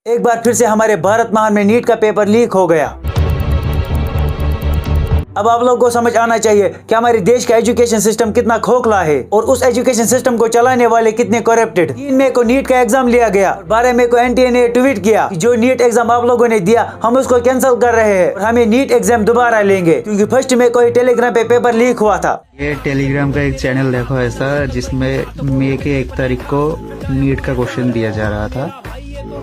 एक बार फिर से हमारे भारत महान में नीट का पेपर लीक हो गया। अब आप लोगों को समझ आना चाहिए कि हमारे देश का एजुकेशन सिस्टम कितना खोखला है और उस एजुकेशन सिस्टम को चलाने वाले कितने करप्टेड। 3 मई को नीट का एग्जाम लिया गया और 12 मई को एनटीए ने ट्वीट किया कि जो नीट एग्जाम आप लोगों ने दिया हम उसको कैंसिल कर रहे हैं और हमें नीट एग्जाम दोबारा लेंगे, क्योंकि 1 मई को ही टेलीग्राम पे पेपर लीक हुआ था। ये टेलीग्राम का एक चैनल देखो ऐसा जिसमें मई के 1 तारीख को नीट का क्वेश्चन दिया जा रहा था।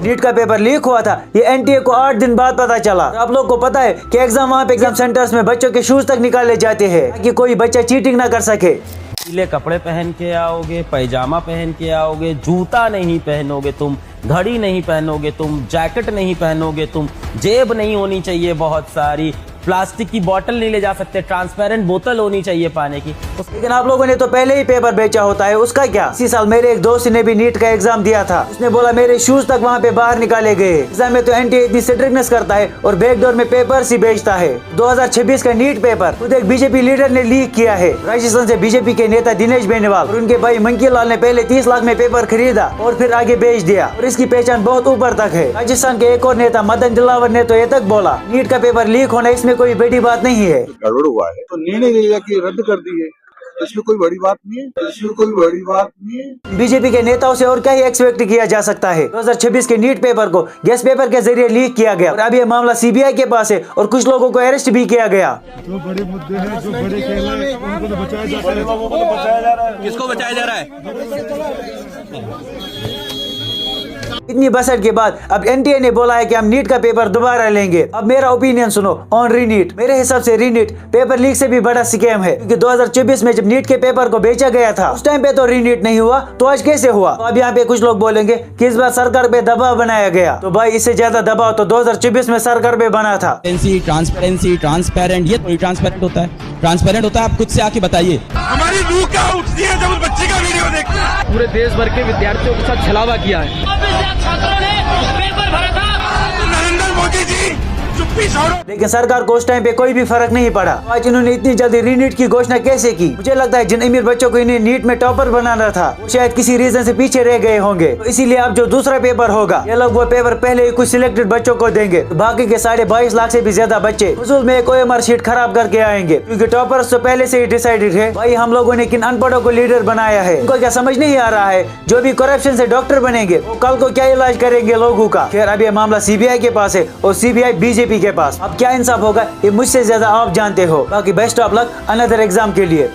नीट का पेपर लीक हुआ था, ये एनटीए को 8 दिन बाद पता चला। आप लोग को पता है कि वहाँ पे एग्जाम सेंटर्स में बच्चों के शूज तक निकाले जाते हैं ताकि कोई बच्चा चीटिंग ना कर सके। पीले कपड़े पहन के आओगे, पैजामा पहन के आओगे, जूता नहीं पहनोगे तुम, घड़ी नहीं पहनोगे तुम, जैकेट नहीं पहनोगे तुम, जेब नहीं होनी चाहिए बहुत सारी, प्लास्टिक की बोतल नहीं ले जा सकते, ट्रांसपेरेंट बोतल होनी चाहिए पानी की। लेकिन आप लोगों ने तो पहले ही पेपर बेचा होता है, उसका क्या? इसी साल मेरे एक दोस्त ने भी नीट का एग्जाम दिया था। उसने बोला मेरे शूज तक वहाँ पे बाहर निकाले गए। एग्जाम में तो एनटीए इतनी स्ट्रिक्टनेस करता है और बैकडोर में पेपर ही बेचता है। 2026 का नीट पेपर खुद एक बीजेपी लीडर ने लीक किया है। राजस्थान से बीजेपी के नेता दिनेश बेनीवाल और उनके भाई मंकी लाल ने पहले 30 लाख में पेपर खरीदा और फिर आगे बेच दिया और इसकी पहचान बहुत ऊपर तक है। राजस्थान के एक और नेता मदन दिलावर ने तो ये तक बोला नीट का पेपर लीक होना इसमें कोई बड़ी बात नहीं है। गड़बड़ हुआ है तो निर्णय लिया कि रद्द कर दी है, इसमें कोई बड़ी बात नहीं है, इसमें कोई बड़ी बात नहीं है। बीजेपी के नेताओं से और क्या ही एक्सपेक्ट किया जा सकता है। 2026 के नीट पेपर को गैस पेपर के जरिए लीक किया गया और अब ये मामला सीबीआई के पास है और कुछ लोगों को अरेस्ट भी किया गया। जो बड़े मुद्दे हैं, जो बड़े खेल हैं, उनको तो बचाया जा रहा है। किसको बचाया जा रहा है? इतनी बसट के बाद अब एनटीए ने बोला है कि हम नीट का पेपर दोबारा लेंगे। अब मेरा ओपिनियन सुनो ऑन रीनीट। मेरे हिसाब से रीनीट पेपर लीक से भी बड़ा स्कैम है, क्योंकि 2024 में जब नीट के पेपर को बेचा गया था उस टाइम पे तो रीनीट नहीं हुआ, तो आज कैसे हुआ? तो अब यहाँ पे कुछ लोग बोलेंगे कि इस बार सरकार पे दबाव बनाया गया, तो भाई इससे ज्यादा दबाव तो 2024 में सरकार पे बना था। ट्रांसपेरेंसी, ट्रांसपेरेंट, ये थोड़ी ट्रांसपेरेंट होता है। ट्रांसपेरेंट होता है, आप खुद से आके बताइए। हमारी रूह क्या उठती है जब उस बच्चे का वीडियो देखते हैं। पूरे देश भर के विद्यार्थियों के साथ छलावा किया है। छात्रों ने पेपर भरा था। नरेंद्र मोदी जी चुप्पी छोड़ो। लेकिन सरकार को उस टाइम पे कोई भी फर्क नहीं पड़ा। आज इन्होंने इतनी जल्दी रीनीट की घोषणा कैसे की? मुझे लगता है जिन अमीर बच्चों को इन्हें नीट में टॉपर बनाना था वो शायद किसी रीजन से पीछे रह गए होंगे, तो इसीलिए अब जो दूसरा पेपर होगा ये लोग वो पेपर पहले ही कुछ सिलेक्टेड बच्चों को देंगे, तो बाकी के 22.5 लाख से भी ज्यादा बच्चे फजूल में एक OMR शीट खराब करके आएंगे, क्योंकि टॉपर्स तो पहले से ही डिसाइडेड है। भाई हम लोगों ने किन अनपढ़ों को लीडर बनाया है, उनको क्या समझ नहीं आ रहा है? जो भी करप्शन से डॉक्टर बनेंगे वो कल को क्या इलाज करेंगे लोगों का? खैर अब ये मामला सीबीआई के पास है और सीबीआई बीजेपी के पास। अब क्या इंसाफ होगा ये मुझसे ज्यादा आप जानते हो। बाकी best of luck another exam के लिए।